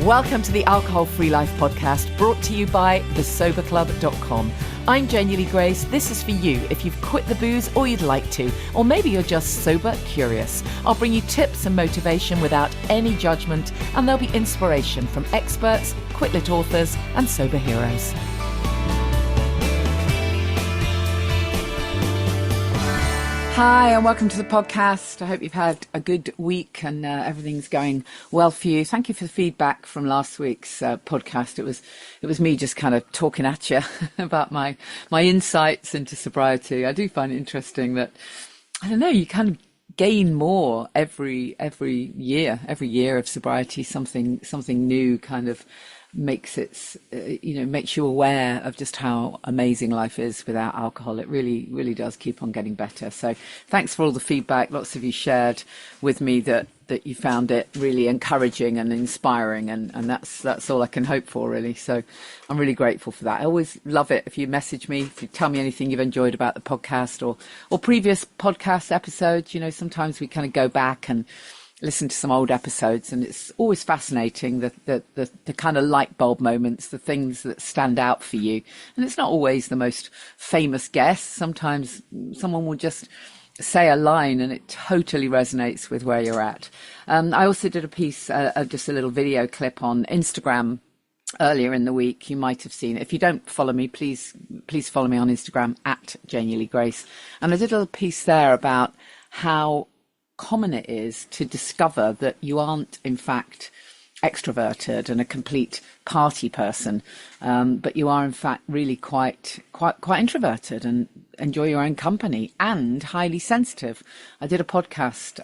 Welcome to the Alcohol Free Life podcast, brought to you by thesoberclub.com. I'm Janey Grace. This is for you if you've quit the booze or you'd like to, or maybe you're just sober curious. I'll bring you tips and motivation without any judgment, and there'll be inspiration from experts, quit-lit authors, and sober heroes. Hi, and welcome to the podcast. I hope you've had a good week and everything's going well for you. Thank you for the feedback from last week's podcast. It was me just kind of talking at you about my insights into sobriety. I do find it interesting that, I don't know, you kind of gain more every year of sobriety. Something new kind of makes you aware of just how amazing life is without alcohol. It really does keep on getting better. So thanks for all the feedback. Lots of you shared with me that you found it really encouraging and inspiring, and that's all I can hope for, really. So I'm really grateful for that. I always love it if you message me, if you tell me anything you've enjoyed about the podcast or previous podcast episodes. You know, sometimes we kind of go back and listen to some old episodes, and it's always fascinating the kind of light bulb moments, the things that stand out for you. And it's not always the most famous guest. Sometimes someone will just say a line and it totally resonates with where you're at. I also did a piece, just a little video clip on Instagram earlier in the week. You might have seen it. If you don't follow me, please follow me on Instagram at Janey Grace. And I did a little piece there about how common it is to discover that you aren't in fact extroverted and a complete party person, but you are in fact really quite introverted and enjoy your own company and highly sensitive. I did a podcast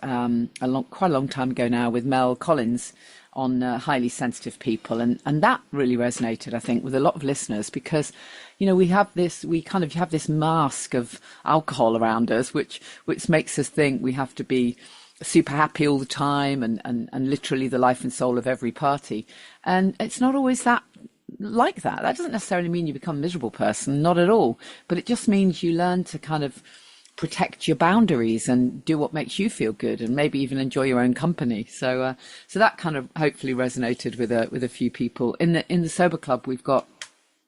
quite a long time ago now with Mel Collins on highly sensitive people, and that really resonated, I think, with a lot of listeners, because you know we have this mask of alcohol around us which makes us think we have to be super happy all the time and literally the life and soul of every party, and it's not always that like that. That doesn't necessarily mean you become a miserable person, not at all, but it just means you learn to kind of protect your boundaries and do what makes you feel good, and maybe even enjoy your own company. So that kind of hopefully resonated with a few people. In the Sober Club, we've got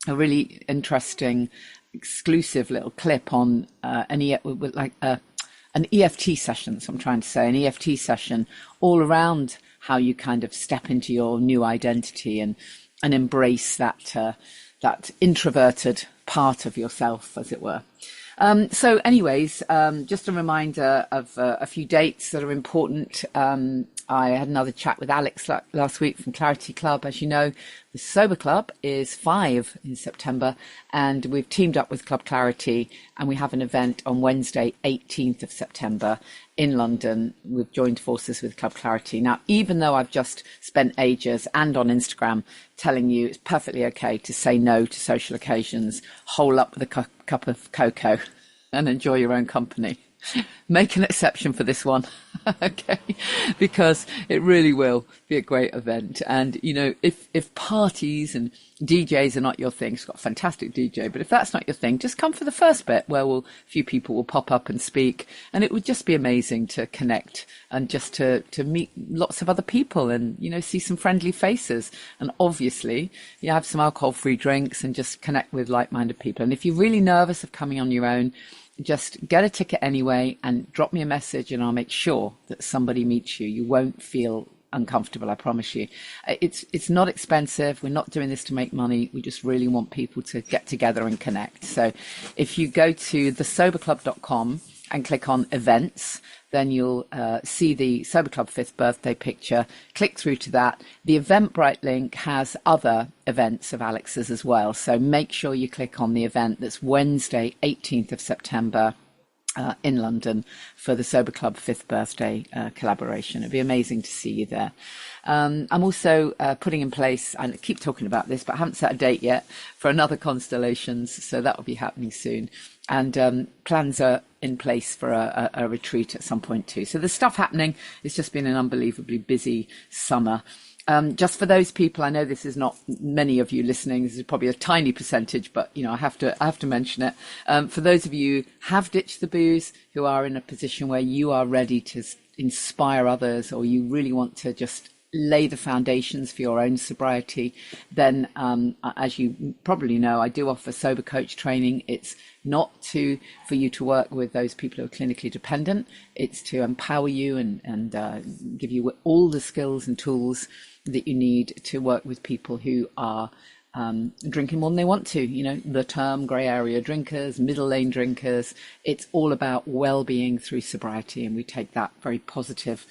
a really interesting exclusive little clip on an EFT session. So I'm trying to say an EFT session all around how you kind of step into your new identity and embrace that introverted part of yourself, as it were. So anyways, just a reminder of a few dates that are important. I had another chat with Alex last week from Claritee Club. As you know, the Sober Club is 5 in September, and we've teamed up with Club Claritee, and we have an event on Wednesday, 18th of September in London. We've joined forces with Club Claritee. Now, even though I've just spent ages and on Instagram telling you it's perfectly okay to say no to social occasions, hole up with a cup of cocoa and enjoy your own company, make an exception for this one, okay? Because it really will be a great event. And, you know, if parties and DJs are not your thing, it's got a fantastic DJ, but if that's not your thing, just come for the first bit where a few people will pop up and speak, and it would just be amazing to connect and just to meet lots of other people and, you know, see some friendly faces. And obviously you have some alcohol-free drinks and just connect with like-minded people. And if you're really nervous of coming on your own, just get a ticket anyway and drop me a message, and I'll make sure that somebody meets you. You won't feel uncomfortable, I promise you. It's not expensive. We're not doing this to make money. We just really want people to get together and connect. So if you go to thesoberclub.com and click on events, then you'll see the Sober Club 5th birthday picture. Click through to that. The Eventbrite link has other events of Alex's as well. So make sure you click on the event that's Wednesday, 18th of September in London for the Sober Club 5th birthday collaboration. It'd be amazing to see you there. I'm also putting in place, I keep talking about this, but I haven't set a date yet, for another Constellations. So that will be happening soon. And plans are in place for a retreat at some point too. So there's stuff happening. It's just been an unbelievably busy summer. Just for those people, I know this is not many of you listening. This is probably a tiny percentage, but you know, I have to mention it. For those of you who have ditched the booze, who are in a position where you are ready to inspire others, or you really want to just lay the foundations for your own sobriety, then as you probably know, I do offer sober coach training. It's not for you to work with those people who are clinically dependent. It's to empower you and give you all the skills and tools that you need to work with people who are drinking more than they want to. You know, the term grey area drinkers, middle lane drinkers. It's all about well-being through sobriety, and we take that very positive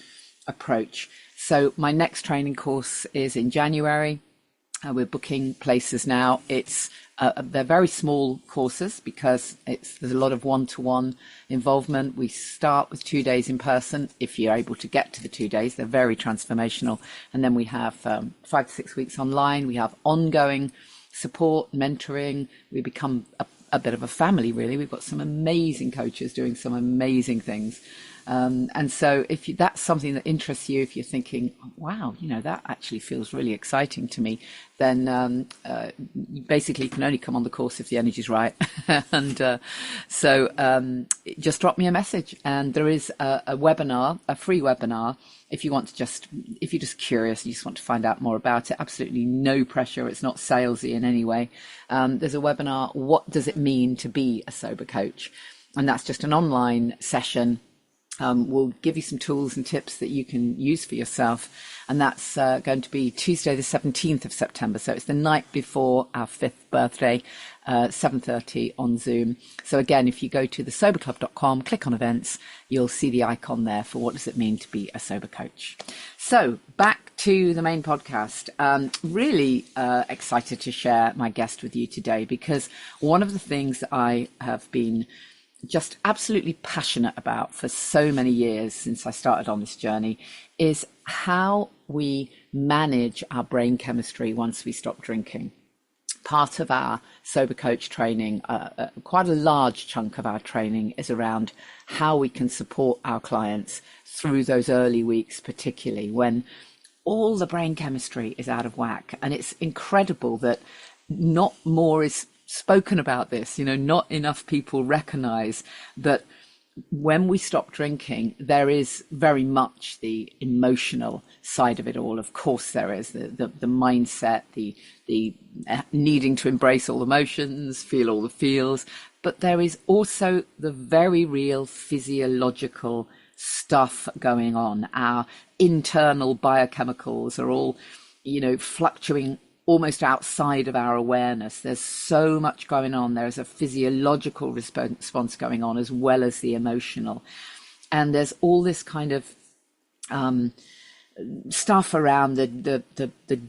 approach. So my next training course is in January. We're booking places now. They're very small courses because there's a lot of one-to-one involvement. We start with 2 days in person. If you're able to get to the 2 days, they're very transformational. And then we have 5 to 6 weeks online. We have ongoing support, mentoring. We become a bit of a family, really. We've got some amazing coaches doing some amazing things. And so if that's something that interests you, if you're thinking, wow, you know, that actually feels really exciting to me, then you basically can only come on the course if the energy's right. And so just drop me a message. And there is a webinar, a free webinar, if you're just curious, you just want to find out more about it. Absolutely no pressure. It's not salesy in any way. There's a webinar, What Does It Mean to Be a Sober Coach? And that's just an online session. We'll give you some tools and tips that you can use for yourself. And that's going to be Tuesday, the 17th of September. So it's the night before our 5th birthday, 7:30 on Zoom. So again, if you go to thesoberclub.com, click on events, you'll see the icon there for what does it mean to be a sober coach. So back to the main podcast. Really excited to share my guest with you today, because one of the things that I have been just absolutely passionate about for so many years since I started on this journey is how we manage our brain chemistry once we stop drinking. Part of our sober coach training, quite a large chunk of our training, is around how we can support our clients through those early weeks, particularly when all the brain chemistry is out of whack. And it's incredible that not more is spoken about this. You know, not enough people recognize that when we stop drinking, there is very much the emotional side of it all. Of course, there is the mindset, the needing to embrace all emotions, feel all the feels, but there is also the very real physiological stuff going on. Our internal biochemicals are all, you know, fluctuating almost outside of our awareness. There's so much going on. There's a physiological response going on as well as the emotional. And there's all this kind of stuff around the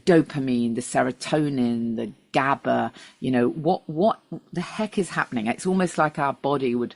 dopamine, the serotonin, the Gaba. You know, what the heck is happening? It's almost like our body would,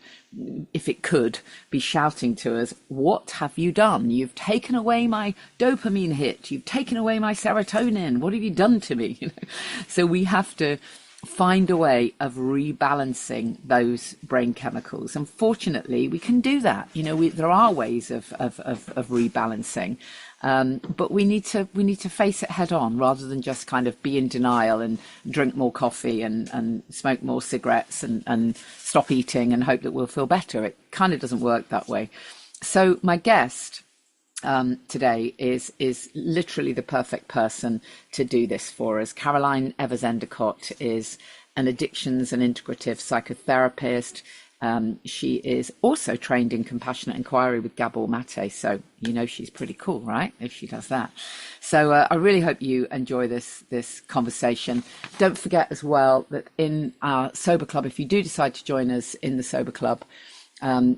if it could, be shouting to us, what have you done? You've taken away my dopamine hit. You've taken away my serotonin. What have you done to me? You know? So we have to find a way of rebalancing those brain chemicals. And fortunately, we can do that. You know, there are ways of rebalancing. But we need to face it head on rather than just kind of be in denial and drink more coffee and smoke more cigarettes and stop eating and hope that we'll feel better. It kind of doesn't work that way. So my guest today is literally the perfect person to do this for us. Caroline Evers-Endacott is an addictions and integrative psychotherapist. She is also trained in compassionate inquiry with Gabor Maté. So, you know, she's pretty cool, right? If she does that. So I really hope you enjoy this conversation. Don't forget as well that in our Sober Club, if you do decide to join us in the Sober Club,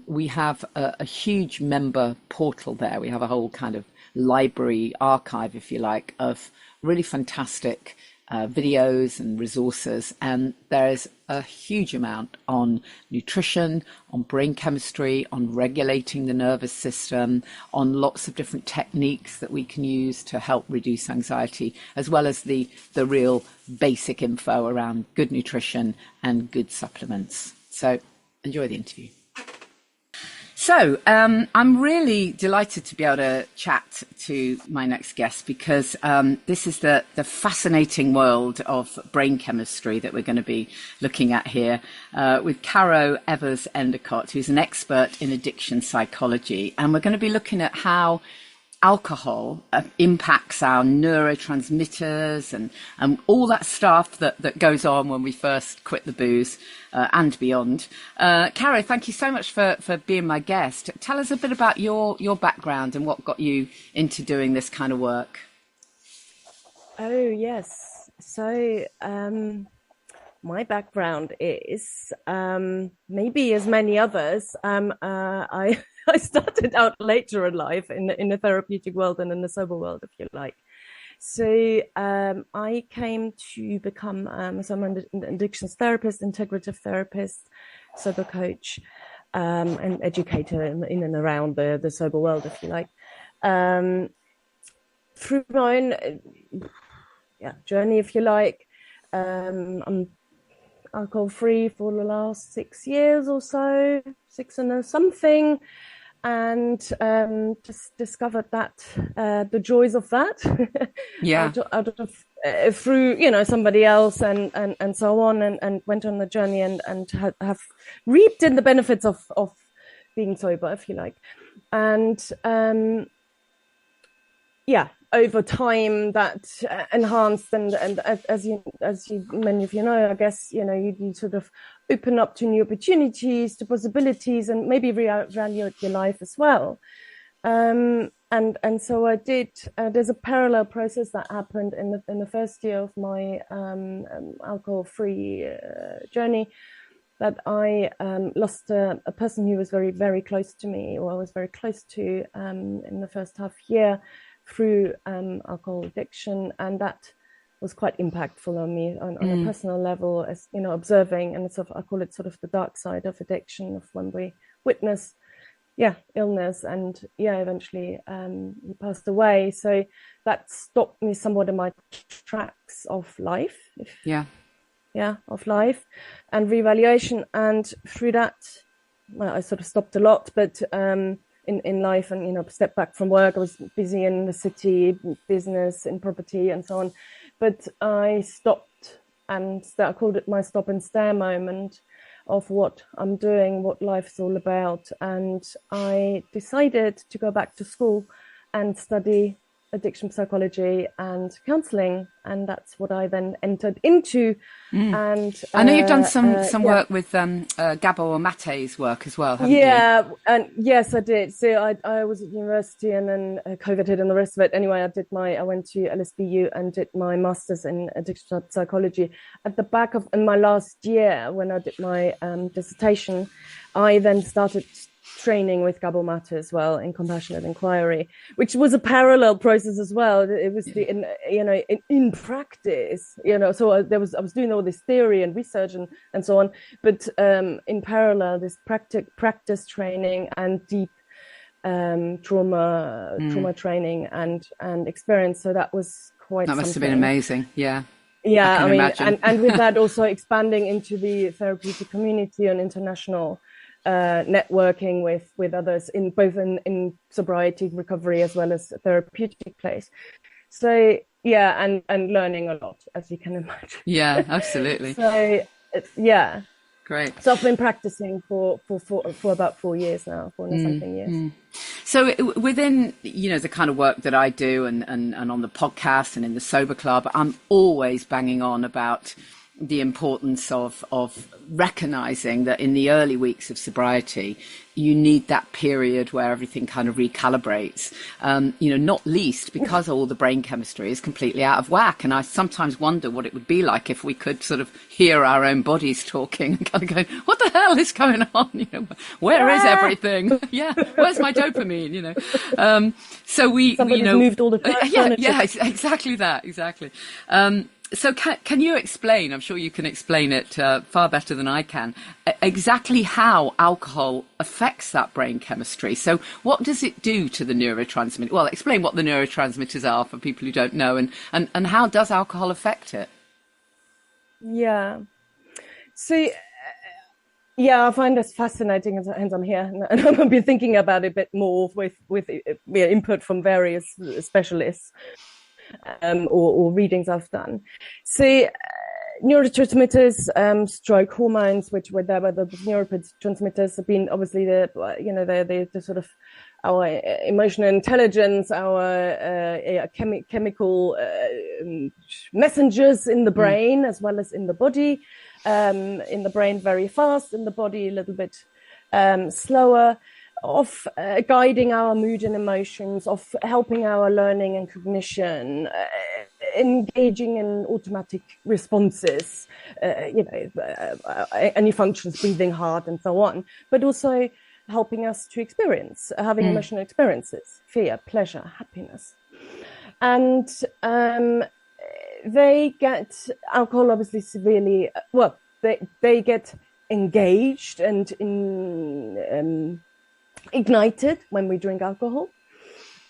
we have a huge member portal there. We have a whole kind of library archive, if you like, of really fantastic videos and resources, and there's a huge amount on nutrition, on brain chemistry, on regulating the nervous system, on lots of different techniques that we can use to help reduce anxiety, as well as the real basic info around good nutrition and good supplements. So enjoy the interview. So I'm really delighted to be able to chat to my next guest, because this is the fascinating world of brain chemistry that we're going to be looking at here with Caro Evers-Endacott, who's an expert in addiction psychology. And we're going to be looking at how alcohol impacts our neurotransmitters and all that stuff that goes on when we first quit the booze and beyond. Caro, thank you so much for being my guest. Tell us a bit about your background and what got you into doing this kind of work. Oh, yes. So my background is maybe as many others. I started out later in life in the therapeutic world and in the sober world, if you like. So I came to become an addictions therapist, integrative therapist, sober coach, and educator in and around the sober world, if you like. Through my own journey, if you like, I'm alcohol-free for the last 6 years or so, 6 and something, and just discovered that the joys of that out of through somebody else and so on, and went on the journey and have reaped in the benefits of being sober, if you like, and over time that enhanced and as you many of you know, I guess you sort of open up to new opportunities, to possibilities, and maybe reevaluate your life as well. And so I did. There's a parallel process that happened in the first year of my alcohol-free journey, that I lost a person who was very, very close to me, or I was very close to in the first half year, through alcohol addiction, and that was quite impactful on me on a personal level, as observing, and I call it sort of the dark side of addiction, of when we witness illness, and eventually he passed away. So that stopped me somewhat in my tracks of life, of life and reevaluation. And through that, I sort of stopped a lot, but in life, and stepped back from work. I was busy in the city, business, in property, and so on. But I stopped, and I called it my stop and stare moment of what I'm doing, what life's all about. And I decided to go back to school and study addiction psychology and counselling, and that's what I then entered into. And I know you've done some work with Gabor Maté's work as well, haven't you? And yes, I did. So I was at university, and then COVID hit and the rest of it. Anyway, I went to LSBU and did my master's in addiction psychology. At the back of in my last year, when I did my dissertation, I then started training with Gabor Maté as well in compassionate inquiry, which was a parallel process as well. It was in practice, so I was doing all this theory and research and so on, but in parallel, this practice training and deep trauma training and experience. So that was quite something. Must have been amazing. Yeah, I mean, imagine. and with that also expanding into the therapeutic community and international networking with others in both in sobriety, recovery, as well as therapeutic place. So and learning a lot, as you can imagine. Yeah, absolutely. So great. So I've been practicing for about 4 years now, 4 and something years. So within the kind of work that I do and on the podcast and in the Sober Club, I'm always banging on about the importance of recognizing that in the early weeks of sobriety, you need that period where everything kind of recalibrates, not least because all the brain chemistry is completely out of whack. And I sometimes wonder what it would be like if we could sort of hear our own bodies talking and kind of going, what the hell is going on? Where is everything? Where's my dopamine? So somebody's moved all the furniture. Exactly that. Exactly. So can you explain, I'm sure you can explain it far better than I can, exactly how alcohol affects that brain chemistry? So what does it do to the neurotransmitter? Well, explain what the neurotransmitters are for people who don't know, and how does alcohol affect it? Yeah. So, I find this fascinating, hence I'm here, and I'm going to be thinking about it a bit more with input from various specialists. Or readings I've done. So neurotransmitters, stroke hormones, which were there, but the neurotransmitters have been obviously the sort of emotional intelligence, our chemical messengers in the brain as well as in the body. In the brain very fast, in the body a little bit slower, of guiding our mood and emotions, of helping our learning and cognition, engaging in automatic responses, any functions, breathing hard and so on, but also helping us to experience, having emotional experiences, fear, pleasure, happiness. And they get alcohol obviously severely, they get engaged and ignited when we drink alcohol.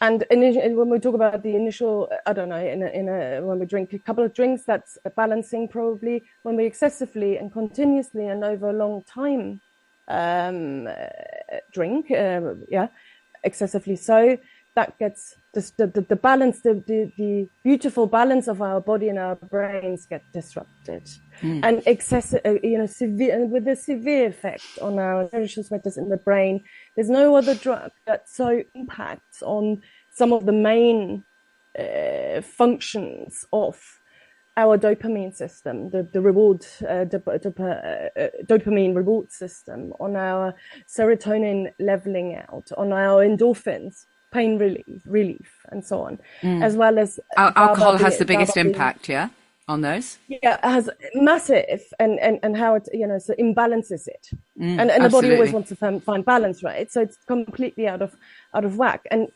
And when we talk about the initial, I don't know, when we drink a couple of drinks, that's a balancing probably. When we excessively and continuously and over a long time drink, excessively so, that gets the balance, the beautiful balance of our body and our brains get disrupted, and excessive, severe, with a severe effect on our neurotransmitters in the brain. There's no other drug that so impacts on some of the main functions of our dopamine system, the reward, dopamine reward system, on our serotonin leveling out, on our endorphins, pain relief, and so on, as well as alcohol has the biggest impact, on those. Yeah, it has massive, and how it so imbalances it, and the body always wants to find balance, right? So it's completely out of whack, and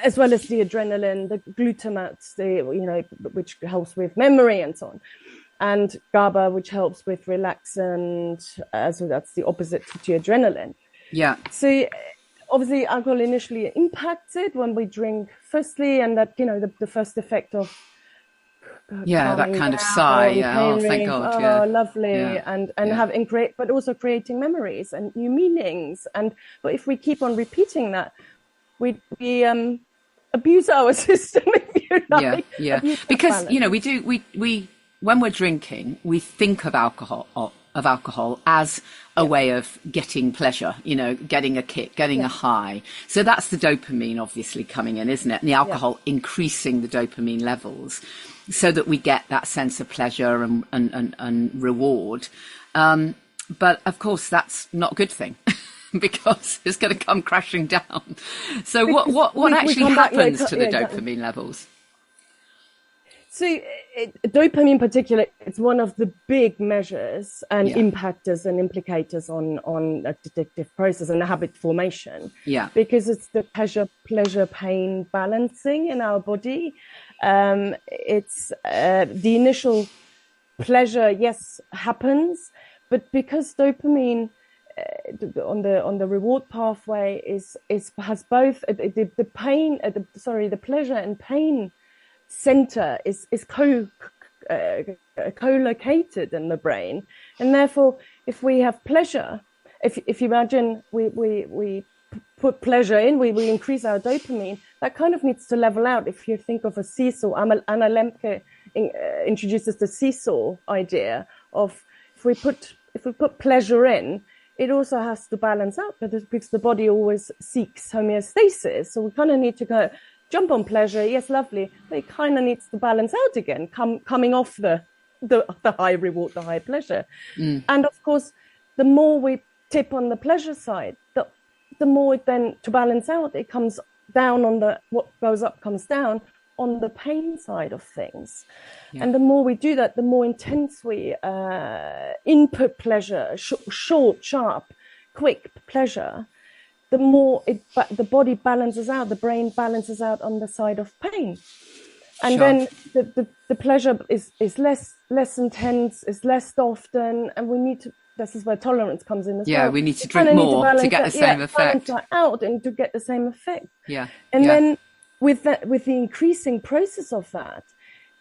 as well as the adrenaline, the glutamates, which helps with memory and so on, and GABA, which helps with relaxant. So that's the opposite to adrenaline. Yeah. So obviously, alcohol initially impacts it when we drink firstly, and that the first effect of that kind of sigh, thank God, lovely, and having but also creating memories and new meanings, but if we keep on repeating that, we abuse our system, if you like. Because we when we're drinking, we think of alcohol as a way of getting pleasure, getting a kick, getting a high. So that's the dopamine obviously coming in, isn't it? And the alcohol increasing the dopamine levels so that we get that sense of pleasure and reward. But of course, that's not a good thing because it's going to come crashing down. So what actually happens to the dopamine levels? So dopamine in particular, it's one of the big measures and impactors and implicators on addictive process and habit formation. Yeah. Because it's the pleasure-pain balancing in our body. It's the initial pleasure, yes, happens, but because dopamine on the reward pathway has both the pain, the pleasure and pain center is co-located in the brain, and therefore if we have pleasure, if you imagine we put pleasure in, we increase our dopamine, that kind of needs to level out. If you think of a seesaw, Anna Lemke introduces the seesaw idea of if we put pleasure in, it also has to balance out, because the body always seeks homeostasis, so we kind of need to go jump on pleasure, yes, lovely, but it kind of needs to balance out again, coming off the high reward, the high pleasure. And of course, the more we tip on the pleasure side, the more it then, to balance out, it comes down on what goes up comes down on the pain side of things. And the more we do that, the more intense we input pleasure, short, sharp, quick pleasure, the more the body balances out, the brain balances out on the side of pain. And then the pleasure is less intense, is less often, and we need to, this is where tolerance comes in as well. Yeah, we need to drink more to get the same effect. Balance that out and to get the same effect. Then with the increasing process of that,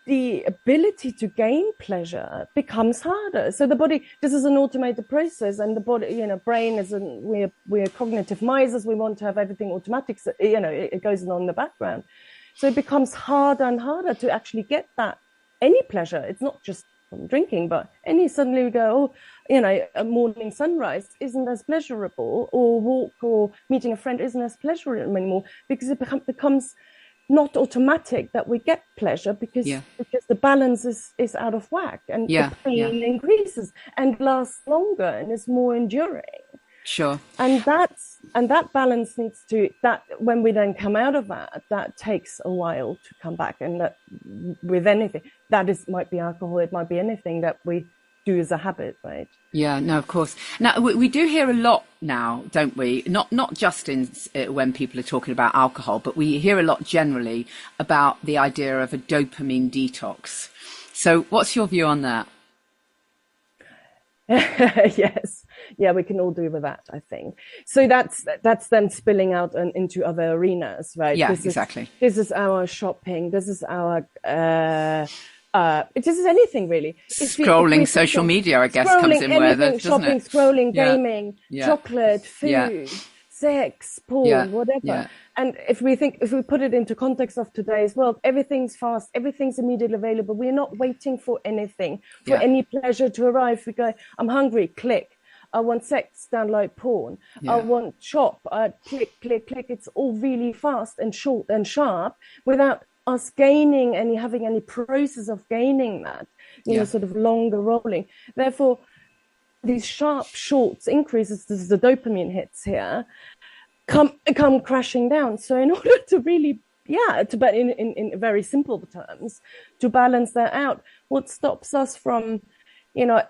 the ability to gain pleasure becomes harder. So the body, this is an automated process, and the body, brain is, we're cognitive misers. We want to have everything automatic. So, it goes on in the background. So it becomes harder and harder to actually get that, any pleasure. It's not just from drinking, but suddenly we go, a morning sunrise isn't as pleasurable, or walk or meeting a friend isn't as pleasurable anymore, because it becomes not automatic that we get pleasure, because the balance is out of whack, and the pain increases and lasts longer and is more enduring. Sure. And that balance needs to, that when we then come out of that takes a while to come back. And that with anything, might be alcohol, it might be anything that we do as a habit, right? Yeah, no, of course. Now, we do hear a lot now, don't we? Not just when people are talking about alcohol, but we hear a lot generally about the idea of a dopamine detox. So what's your view on that? Yes. Yeah, we can all do with that, I think. So that's then spilling out into other arenas, right? Yeah, exactly. This is our shopping. This is our... it is anything really. Scrolling social media, I guess, comes in where that, shopping, scrolling, gaming, chocolate, food, sex, porn, whatever. Yeah. And if we put it into context of today's world, everything's fast, everything's immediately available. We're not waiting for anything, for any pleasure to arrive. We go, I'm hungry, click. I want sex, download porn. I want shop, click. It's all really fast and short and sharp, without us having any process of gaining that, sort of longer rolling. Therefore, these sharp shorts increases, this is the dopamine hits here, come crashing down. So in order to really, but in very simple terms, to balance that out, what stops us from,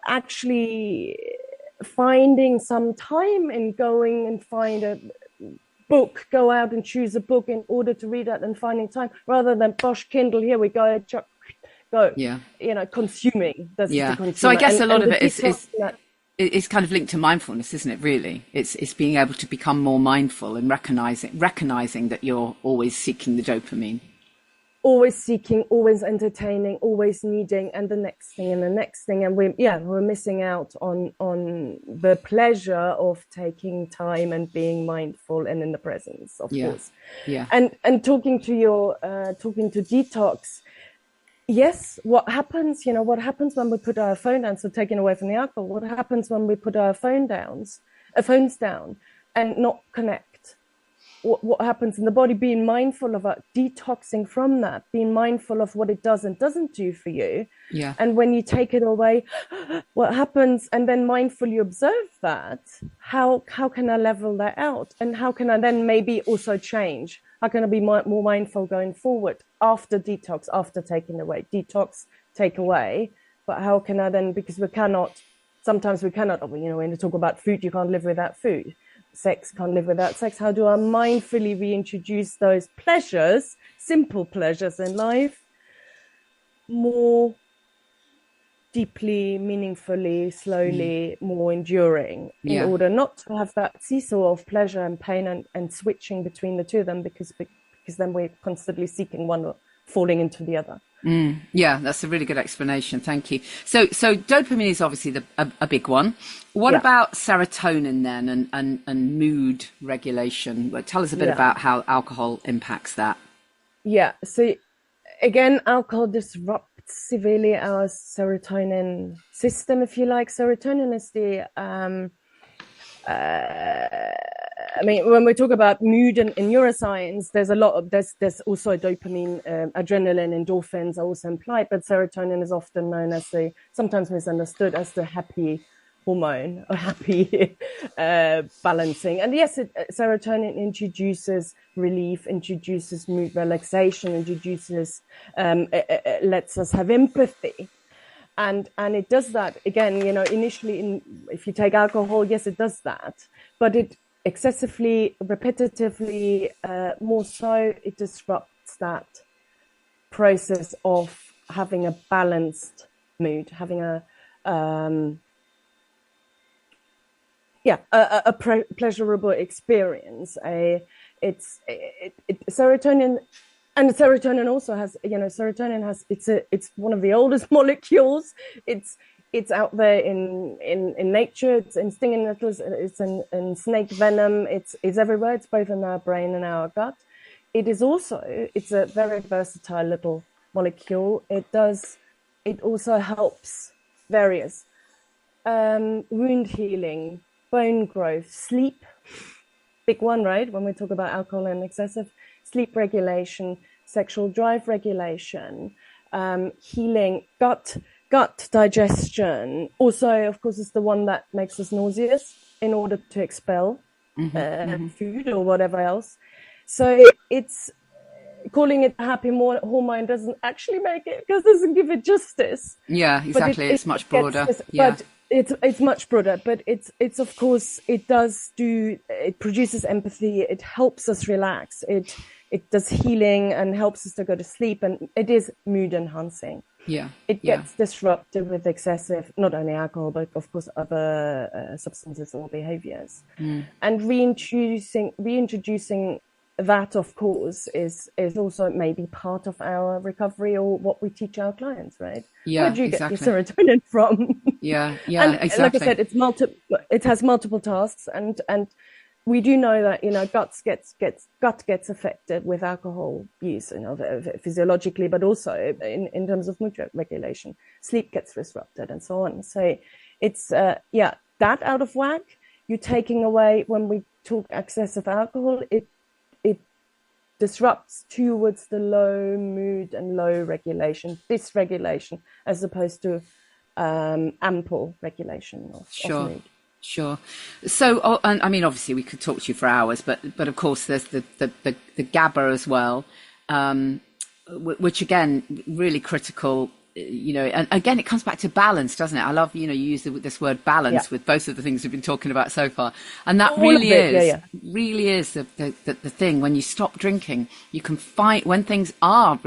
actually finding some time in going and find a book, go out and choose a book in order to read it, and finding time, rather than Bosch Kindle, here we go, consuming. So I guess a lot of it is kind of linked to mindfulness, isn't it, really? It's being able to become more mindful and recognizing that you're always seeking the dopamine. Always seeking, always entertaining, always needing, and the next thing and the next thing. And we're missing out on the pleasure of taking time and being mindful and in the presence, of course. Yeah. And talking to detox, yes, what happens when we put our phone down, so taking away from the alcohol, what happens when we put our phones down and not connect? What happens in the body, being mindful of it, detoxing from that, being mindful of what it does and doesn't do for you. Yeah. And when you take it away, what happens? And then mindfully observe that. How can I level that out? And how can I then maybe also change? How can I be more mindful going forward after detox, after taking away? Detox, take away. But how can I then, because sometimes we cannot, when you talk about food, you can't live without food. Sex, can't live without sex. How do I mindfully reintroduce those pleasures, simple pleasures in life, more deeply, meaningfully, slowly, more enduring, in order not to have that seesaw of pleasure and pain and switching between the two of them, because then we're constantly seeking one or falling into the other. Yeah, that's a really good explanation. Thank you. So dopamine is obviously a big one. What about serotonin then, and mood regulation? Tell us a bit about how alcohol impacts that. Yeah. So again, alcohol disrupts severely our serotonin system, if you like. Serotonin is the when we talk about mood in neuroscience, there's there's also dopamine, adrenaline, endorphins are also implied, but serotonin is often known as sometimes misunderstood as the happy hormone, or happy balancing. And yes, serotonin introduces relief, introduces mood relaxation, introduces lets us have empathy. And it does that again, initially if you take alcohol, yes, it does that, but it excessively, repetitively, more so, it disrupts that process of having a balanced mood, having a pleasurable experience. Serotonin. And serotonin also has, it's one of the oldest molecules. It's out there in nature. It's in stinging nettles. It's in snake venom. It's everywhere. It's both in our brain and our gut. It's a very versatile little molecule. It also helps various. Wound healing, bone growth, sleep, big one, right? When we talk about alcohol and excessive, sleep regulation, sexual drive regulation, healing, gut digestion. Also, of course, is the one that makes us nauseous in order to expel food or whatever else. So it's calling it a happy hormone doesn't actually make it, because it doesn't give it justice. Yeah, exactly. It's much broader. But it's much broader. But it's of course, it produces empathy. It helps us relax. It does healing and helps us to go to sleep, and it is mood enhancing. Yeah, it gets disrupted with excessive, not only alcohol, but of course other substances or behaviors. And reintroducing that, of course, is also maybe part of our recovery, or what we teach our clients, right? Yeah, where do you get your serotonin from? Yeah, and exactly. Like I said, it has multiple tasks, and we do know that, gut gets affected with alcohol use, physiologically, but also in terms of mood regulation. Sleep gets disrupted and so on. So it's that out of whack. You're taking away, when we talk excessive alcohol, it disrupts towards the low mood and low regulation, dysregulation, as opposed to ample regulation of mood. Sure. So, and I mean, obviously, we could talk to you for hours, but of course, there's the Gaba as well, which again, really critical. And again, it comes back to balance, doesn't it? I love, you use this word balance with both of the things we've been talking about so far, and that really is the thing. When you stop drinking, you can find, when things are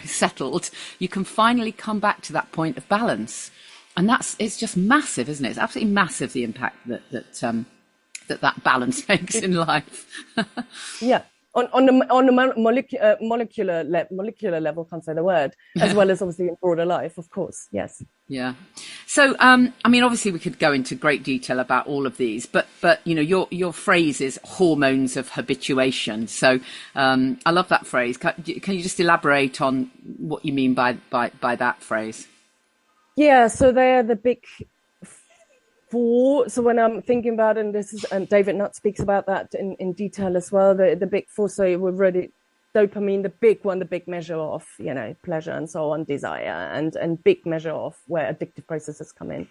settled, you can finally come back to that point of balance. And it's just massive, isn't it? It's absolutely massive, the impact that balance makes in life. Yeah, on the molecular level, can't say the word, as well as obviously in broader life, of course. Yes. Yeah. So, I mean, obviously, we could go into great detail about all of these, but your phrase is hormones of habituation. So, I love that phrase. Can you just elaborate on what you mean by that phrase? Yeah, so they're the big four. So when I'm thinking about it, and David Nutt speaks about that in detail as well, the big four. So we've already dopamine, the big one, the big measure of, pleasure and so on, desire, and big measure of where addictive processes come in.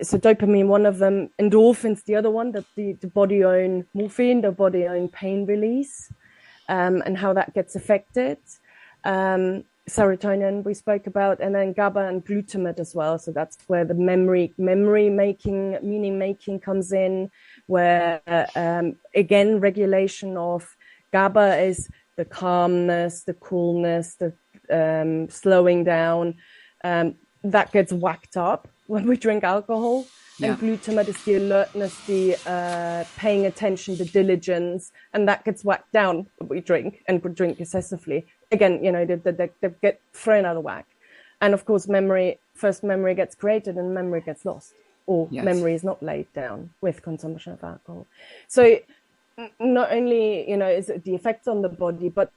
So dopamine, one of them, endorphins, the other one, the body own morphine, the body own pain release, and how that gets affected. Serotonin we spoke about, and then Gaba and glutamate as well. So that's where the memory making, meaning making comes in, where again, regulation of Gaba is the calmness, the coolness, the slowing down. That gets whacked up when we drink alcohol. Yeah. And glutamate is the alertness, the paying attention, the diligence, and that gets whacked down when we drink drink excessively. Again, they get thrown out of whack. And of course, first memory gets created and memory gets lost, or memory is not laid down with consumption of alcohol. So not only, is it the effects on the body, but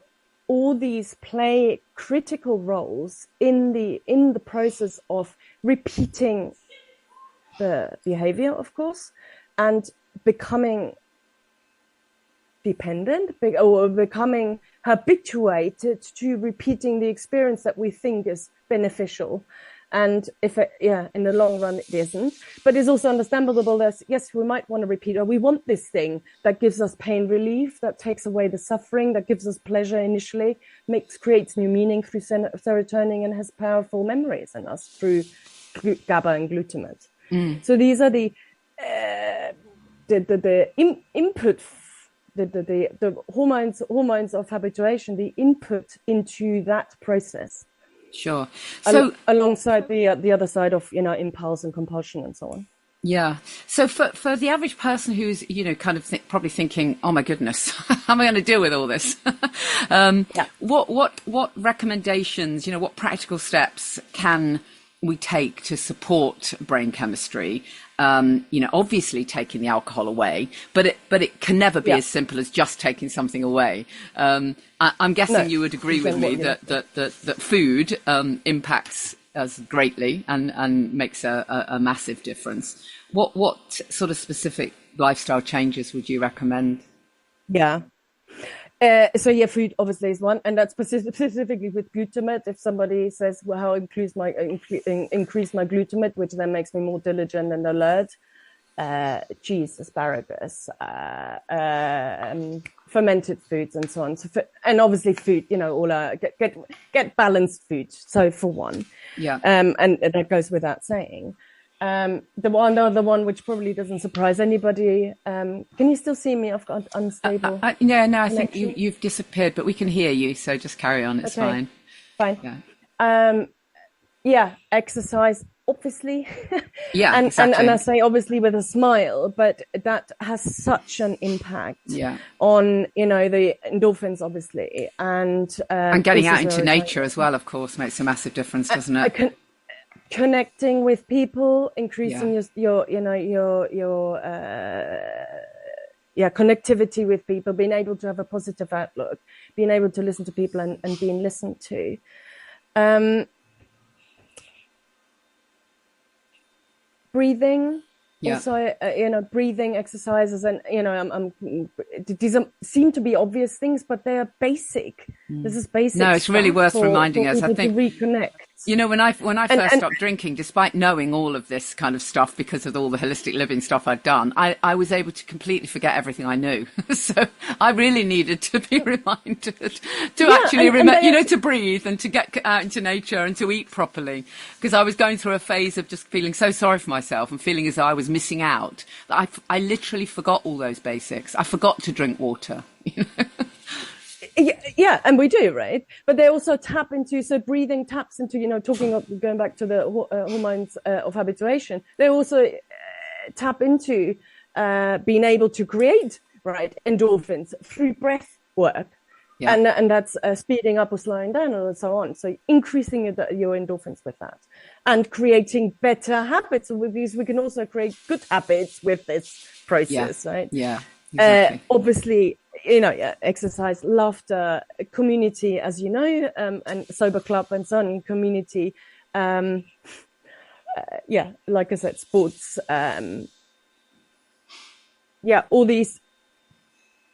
all these play critical roles in the process of repeating the behavior, of course, and becoming dependent, or becoming habituated to repeating the experience that we think is beneficial. And in the long run, it isn't. But it's also understandable that, yes, we might want to repeat, or we want this thing that gives us pain relief, that takes away the suffering, that gives us pleasure initially, creates new meaning through serotonin, and has powerful memories in us through Gaba and glutamate. So these are the input, the hormones of habituation, the input into that process. Sure. So alongside the other side of impulse and compulsion and so on. Yeah. So for the average person who's kind of probably thinking, oh my goodness, how am I going to deal with all this? What recommendations, what practical steps can we take to support brain chemistry? Obviously taking the alcohol away, but it can never be as simple as just taking something away. I'm guessing you would agree with me that food impacts us greatly and makes a massive difference. What sort of specific lifestyle changes would you recommend? Yeah. So yeah, food obviously is one, and that's specifically with glutamate. If somebody says, "Well, how increase my glutamate," which then makes me more diligent and alert, cheese, asparagus, fermented foods, and so on. So and obviously food, all get balanced food. So for one, and that goes without saying. The other one, which probably doesn't surprise anybody. Can you still see me? I've got unstable. No, I think you've disappeared, but we can hear you. So just carry on. It's fine. Fine. Yeah. Exercise, obviously. Yeah, and, exactly. and I say obviously with a smile, but that has such an impact. On the endorphins, obviously, and getting out into nature as well, of course, makes a massive difference, doesn't it? Connecting with people, increasing your connectivity with people, being able to have a positive outlook, being able to listen to people and being listened to. Breathing, also, breathing exercises, and these seem to be obvious things, but they are basic. This is basic. No, it's really worth reminding us. I think to reconnect. When I first stopped drinking, despite knowing all of this kind of stuff because of all the holistic living stuff I'd done, I was able to completely forget everything I knew. So I really needed to be reminded to breathe and to get out into nature and to eat properly, because I was going through a phase of just feeling so sorry for myself and feeling as though I was missing out. That I literally forgot all those basics. I forgot to drink water. Yeah, and we do, right? But they also tap into, so breathing taps into, going back to the hormones of habituation, they also tap into being able to create, right, endorphins through breath work. Yeah. And that's speeding up or slowing down and so on. So increasing your endorphins with that and creating better habits. Because we can also create good habits with this process, right? Yeah. Exactly. Obviously, exercise, laughter, community, as you know, and sober club and so on, community. Like I said, sports. All these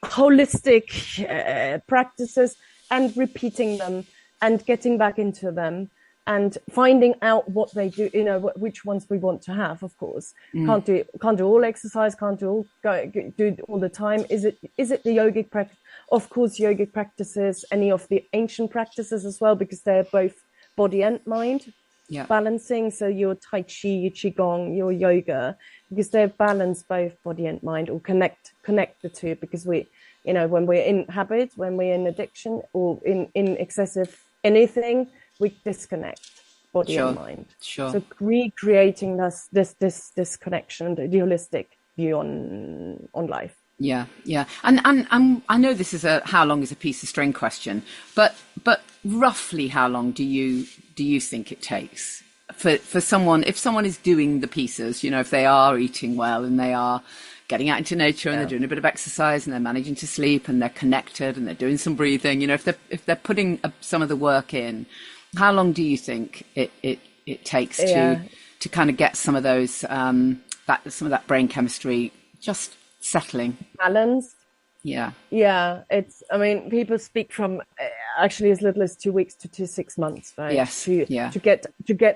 holistic practices and repeating them and getting back into them and finding out what they do, which ones we want to have, of course. Can't do all exercise, can't do all the time. Is it the yogic practice? Of course, yogic practices, any of the ancient practices as well, because they're both body and mind balancing. So your Tai Chi, your Qigong, your yoga, because they balance both body and mind, or connect the two, because when we're in habit, when we're in addiction or in excessive anything, we disconnect body and mind. Sure. So recreating this connection, the holistic view on life. Yeah. And I know this is how long is a piece of string question, but roughly how long do you think it takes for someone, if someone is doing the pieces, if they are eating well and they are getting out into nature and they're doing a bit of exercise and they're managing to sleep and they're connected and they're doing some breathing, if they're putting some of the work in, how long do you think it takes to kind of get some of those some of that brain chemistry just settling, balanced? Yeah. People speak from actually as little as 2 weeks to 6 months, right? Yes. To get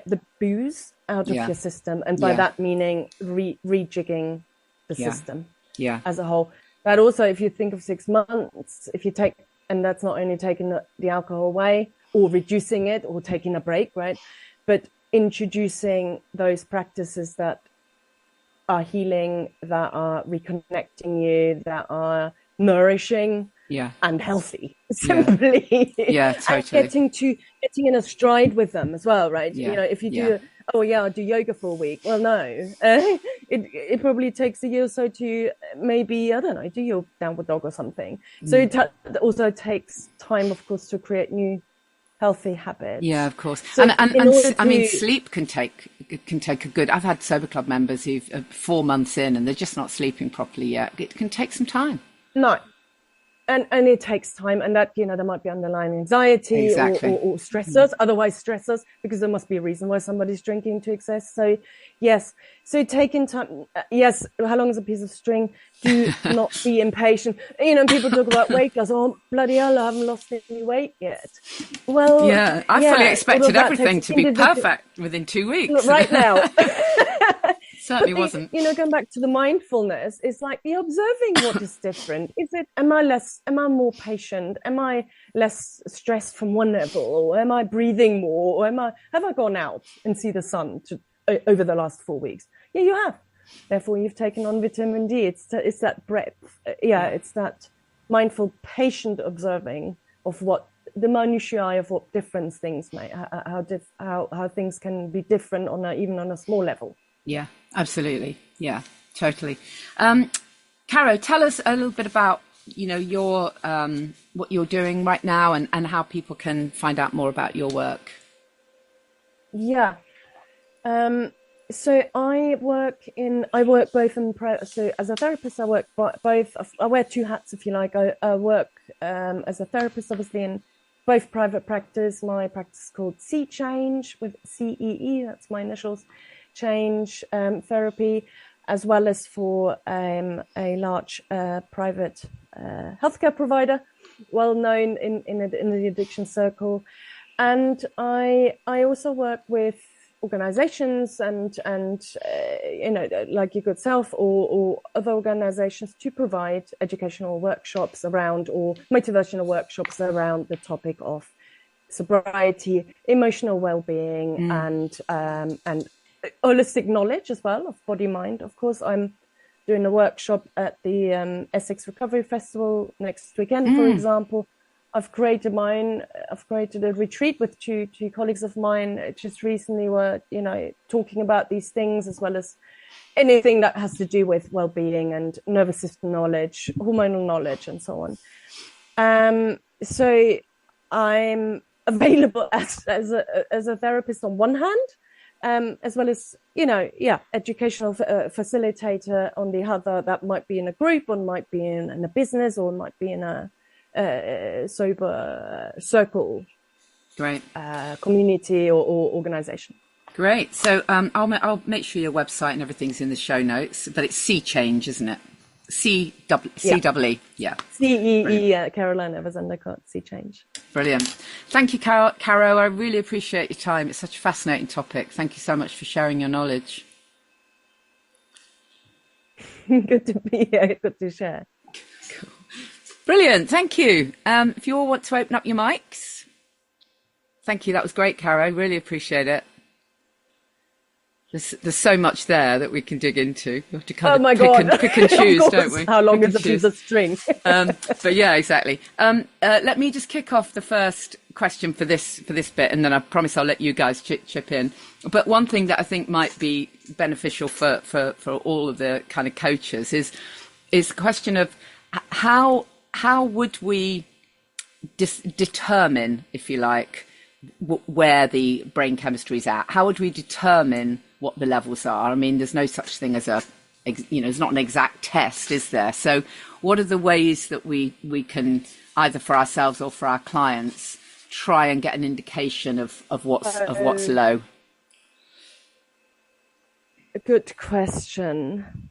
the booze out of your system, and by that meaning rejigging the system as a whole. But also, if you think of 6 months, if you take, and that's not only taking the alcohol away or reducing it or taking a break, right? But introducing those practices that are healing, that are reconnecting you, that are nourishing and healthy, simply. Yeah, totally. And getting in a stride with them as well, right? If you do, I'll do yoga for a week. Well, no, it probably takes a year or so to maybe, I don't know, do your downward dog or something. So it also takes time, of course, to create new healthy habits. Yeah, of course. So and sleep can take a good. I've had sober club members who've 4 months in and they're just not sleeping properly yet. It can take some time. No, and it takes time, and that, there might be underlying anxiety Exactly. or stressors, otherwise stressors, because there must be a reason why somebody's drinking to excess. So yes, so taking time. Yes, how long is a piece of string? Do not be impatient. People talk about weight loss. Oh bloody hell, I haven't lost any weight yet. Well, yeah, I fully expected everything to be perfect within 2 weeks. Right now. Certainly wasn't. Going back to the mindfulness, it's like the observing what is different. Am I more patient? Am I less stressed from one level? Or am I breathing more? Or have I gone out and see the sun over the last 4 weeks? Yeah, you have. Therefore, you've taken on vitamin D. It's that breadth. It's that mindful, patient observing of what the minutiae of what difference things make, how things can be different even on a small level. Yeah, absolutely. Yeah, totally. Caro, tell us a little bit about, your what you're doing right now and how people can find out more about your work. Yeah. So I work both in so as a therapist, I work both. I wear two hats, if you like. I work as a therapist, obviously, in both private practice. My practice is called Change with CEE. That's my initials. Change therapy, as well as for a large private healthcare provider, well known in the addiction circle. And I also work with organizations and like your good self or other organizations to provide educational workshops around or motivational workshops around the topic of sobriety, emotional well-being, and holistic knowledge as well of body mind. Of course, I'm doing a workshop at the Essex Recovery Festival next weekend, for example. I've created a retreat with two colleagues of mine just recently were, talking about these things, as well as anything that has to do with well-being and nervous system knowledge, hormonal knowledge, and so on. So I'm available as a therapist on one hand, as well as, educational facilitator on the other. That might be in a group, or might be in a business, or might be in a sober circle, Great, community or organization. Great. So I'll make sure your website and everything's in the show notes. But it's Change, isn't it? C-double-E. Yeah. CEE, Caroline Evers-Endacott, Change. Brilliant. Thank you, Caro. I really appreciate your time. It's such a fascinating topic. Thank you so much for sharing your knowledge. Good to be here. Good to share. Cool. Brilliant. Thank you. If you all want to open up your mics. Thank you. That was great, Caro. Really appreciate it. There's so much there that we can dig into. We have to kind of pick and choose, don't we? How long is a piece of string? But yeah, exactly. Let me just kick off the first question for this bit, and then I promise I'll let you guys chip in. But one thing that I think might be beneficial for all of the kind of coaches is the question of how would we determine, if you like, where the brain chemistry is at? How would we determine what the levels are? I mean, there's no such thing as there's not an exact test, is there? So what are the ways that we can, either for ourselves or for our clients, try and get an indication of what's low? A good question.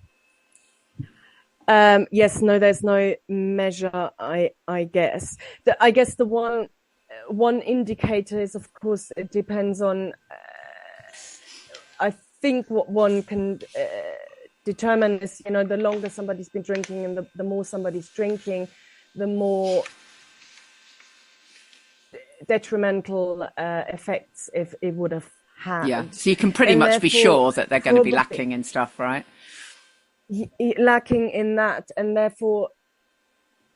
Yes, no, there's no measure, I guess. I guess the one indicator is, of course, it depends on, I think what one can determine is, the longer somebody's been drinking and the more somebody's drinking, the more detrimental effects if it would have had. Yeah, so you can pretty much be sure that they're going to be lacking in stuff, right? Lacking in that, and therefore,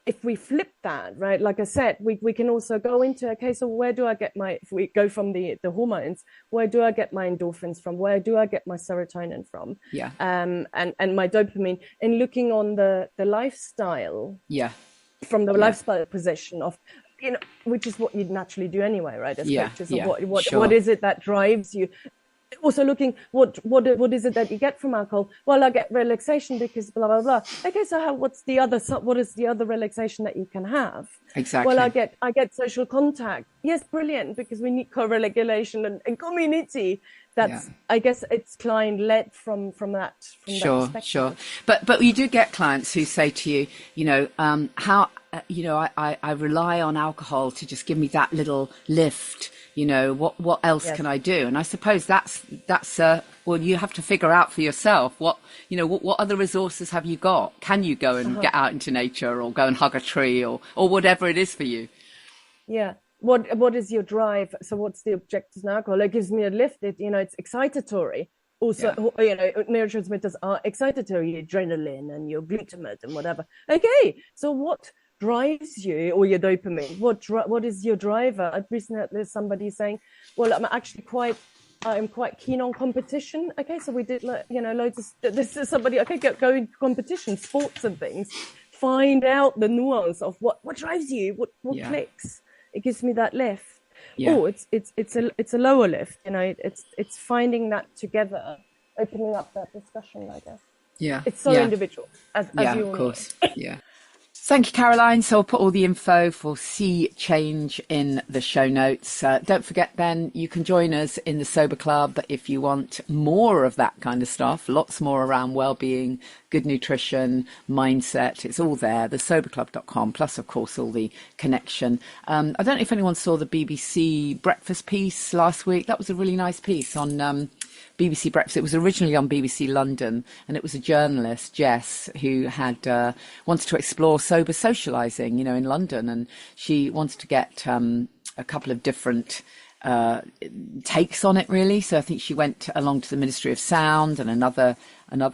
if we flip that, right, like I said, we can also go into, okay, so where do I get if we go from the hormones, where do I get my endorphins from? Where do I get my serotonin from? Yeah. And my dopamine, and looking on the lifestyle. Yeah. From the lifestyle position of, which is what you'd naturally do anyway, right? As coaches, what is it that drives you? also looking what is it that you get from alcohol? Well, I get relaxation because blah blah blah. Okay, so what is the other relaxation that you can have? Exactly. Well, I get social contact. Yes, brilliant, because we need co-regulation and community. That's I guess it's client led from that perspective. Sure. But you do get clients who say to you, how I rely on alcohol to just give me that little lift. What else can I do? And I suppose that's well, you have to figure out for yourself what other resources have you got? Can you go and get out into nature, or go and hug a tree, or whatever it is for you? Yeah. What is your drive? So what's the objective in alcohol? It gives me a lift. It's excitatory. Also, neurotransmitters are excitatory, adrenaline and your glutamate and whatever. Okay, so what drives you, or your dopamine? What is your driver? I've recently had somebody saying, well, I'm quite keen on competition. Okay, so we did loads of, this is somebody, okay, go into competition, sports and things, find out the nuance of what drives you, what clicks. It gives me that lift. Oh, it's a lower lift. It's finding that together, opening up that discussion, I guess. Yeah, it's so individual, as you all of course. Yeah. Thank you, Caroline. So I'll put all the info for Sea Change in the show notes. Don't forget then, you can join us in the Sober Club if you want more of that kind of stuff. Lots more around well-being, good nutrition, mindset. It's all there, thesoberclub.com, plus, of course, all the connection. I don't know if anyone saw the BBC Breakfast piece last week. That was a really nice piece on BBC Breakfast. It was originally on BBC London, and it was a journalist, Jess, who had wanted to explore sober socialising, in London, and she wanted to get a couple of different takes on it, really. So I think she went along to the Ministry of Sound and another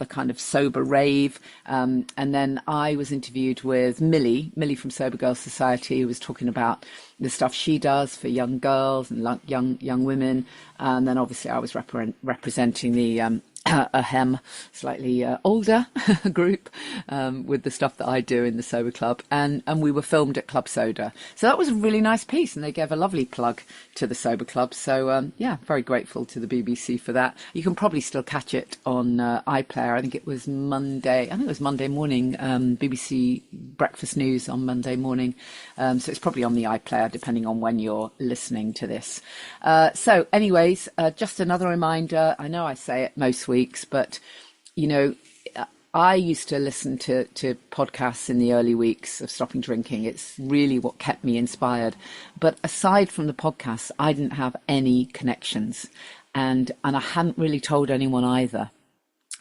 kind of sober rave, and then I was interviewed with Millie from Sober Girls Society, who was talking about the stuff she does for young girls and young women, and then obviously I was representing the slightly older group with the stuff that I do in the Sober Club, and we were filmed at Club Soda. So that was a really nice piece, and they gave a lovely plug to the Sober Club. So very grateful to the BBC for that. You can probably still catch it on iPlayer. I think it was Monday morning, BBC Breakfast News on Monday morning. So it's probably on the iPlayer, depending on when you're listening to this. So anyways, just another reminder. I know I say it most weeks, but I used to listen to podcasts in the early weeks of stopping drinking. It's really what kept me inspired. But aside from the podcasts, I didn't have any connections, and I hadn't really told anyone either.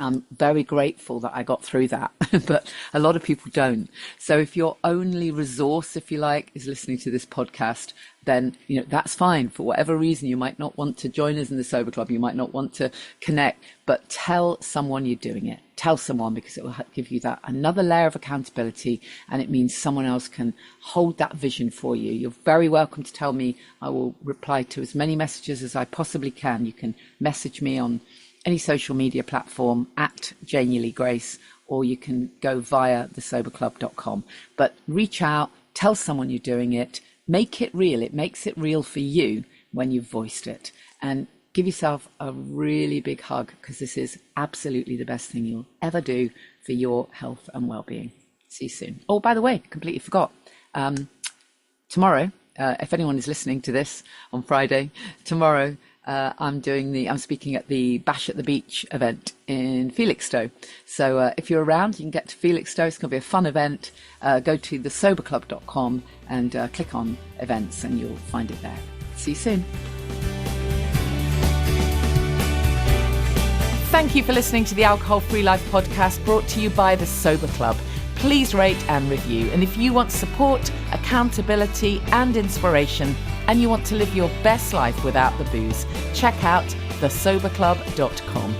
I'm very grateful that I got through that, but a lot of people don't. So if your only resource, if you like, is listening to this podcast, then, that's fine. For whatever reason, you might not want to join us in the Sober Club. You might not want to connect, but tell someone you're doing it. Tell someone, because it will give you that another layer of accountability, and it means someone else can hold that vision for you. You're very welcome to tell me. I will reply to as many messages as I possibly can. You can message me on any social media platform at Janey Lee Grace, or you can go via thesoberclub.com. But reach out, tell someone you're doing it, make it real. It makes it real for you when you've voiced it. And give yourself a really big hug, because this is absolutely the best thing you'll ever do for your health and well-being. See you soon. Oh, by the way, completely forgot. Tomorrow, if anyone is listening to this on Friday, tomorrow, I'm speaking at the Bash at the Beach event in Felixstowe. So if you're around, you can get to Felixstowe. It's going to be a fun event. Go to thesoberclub.com and click on events, and you'll find it there. See you soon. Thank you for listening to the Alcohol Free Life podcast, brought to you by the Sober Club. Please rate and review. And if you want support, accountability and inspiration, and you want to live your best life without the booze, check out thesoberclub.com.